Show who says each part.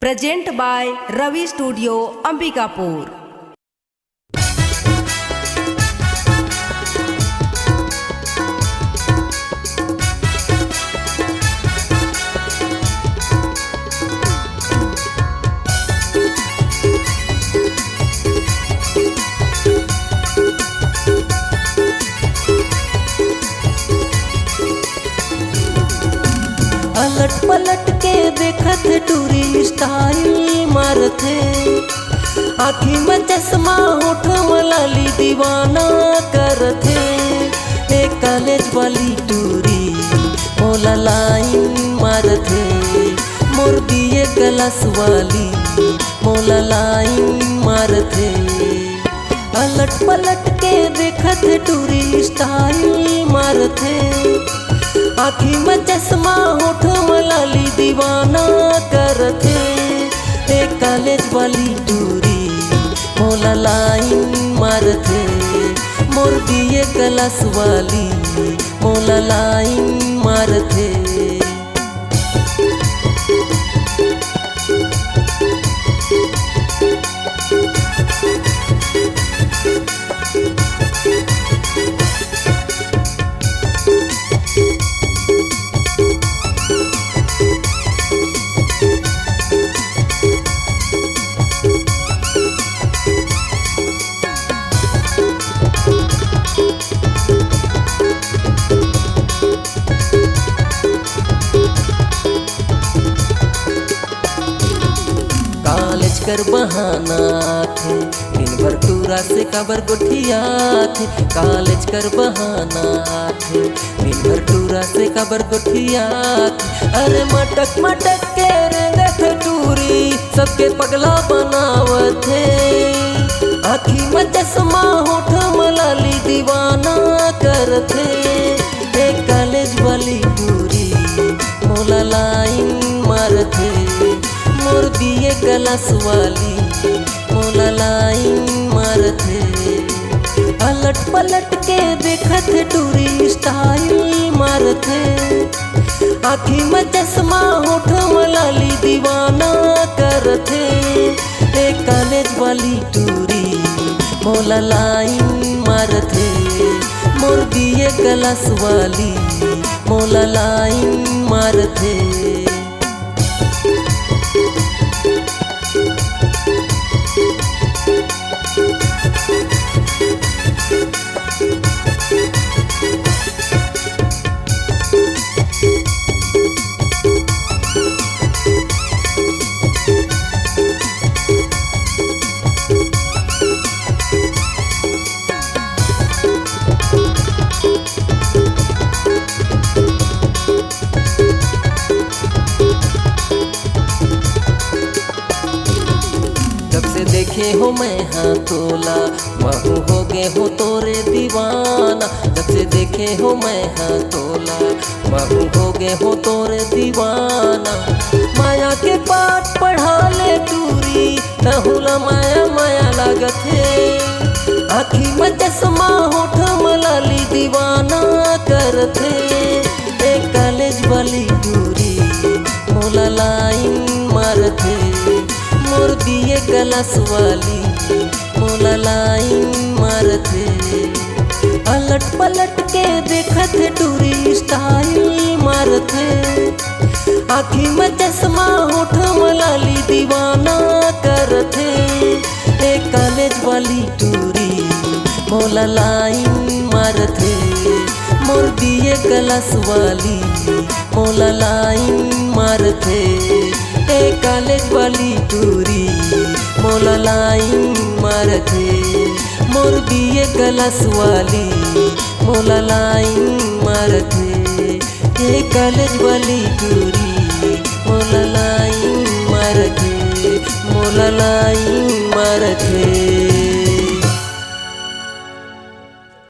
Speaker 1: Present by Ravi studio Ambikapur.
Speaker 2: अलट पलट के देखत टूरी स्टाइल मारथे, आँखी में चश्मा होठ में लाली दीवाना करथे। एक कॉलेज वाली टूरी मोला लाइन मारथे, मोर बीए क्लास वाली मोला लाइन मारथे। अलट पलट के देखत टूरी स्टाइल मारथे, आँखी में चश्मा होठ में लाली दीवाना करथे। एक कॉलेज वाली टूरी मोला लाइन मारथे, मोर बीए क्लास वाली मोला लाइन मारथे। कॉलेज कर बहाना थे, दिन भर टूरा से कबर गोठिया थे। कॉलेज कर बहाना थे, दिन भर टूरा से कबर गोठिया थे। अरे मटक मटक के रेंगत टूरी सबके पगला बनावत है। आँखी में चश्मा होठ में लाली दीवाना करथे। एक कॉलेज वाली टूरी मोला लाइन मारथे, मोर बीए क्लास वाली मोला लाइन मारथे। अलट पलट के देखत टूरी स्टाइल मारथे, आँखी में चश्मा होठ में लाली दीवाना करथे। एक कॉलेज वाली टूरी मोला लाइन मारथे, मोर बीए क्लास वाली मोला लाइन मारथे। देखे हो मैं हाँ तोला, महू हो गे हो तोरे दीवाना। जब से देखे हो मैं हाँ तोला, महू हो गे हो तोरे दीवाना। माया के पाठ पढ़ा ले टूरी, तहुला माया माया लागत है। आँखी में चश्मा होठ में लाली दीवाना करथे। एक कॉलेज वाली टूरी मोला लाइन मारथे, मोर बीए क्लास वाली मोला लाइन मारथे। अलट पलट के देखत टूरी स्टाइल मारथे, आँखी में चश्मा होठ में लाली दीवाना करथे। एक कॉलेज वाली टूरी मोला लाइन मारथे, मोर बीए क्लास वाली मोला लाइन मारथे। एक कॉलेज वाली टूरी मोला लाइन मारथे, मोर बीए क्लास वाली मोला लाइन मारथे। एक कॉलेज वाली टूरी मोला लाइन मारथे, मोला लाइन मारथे।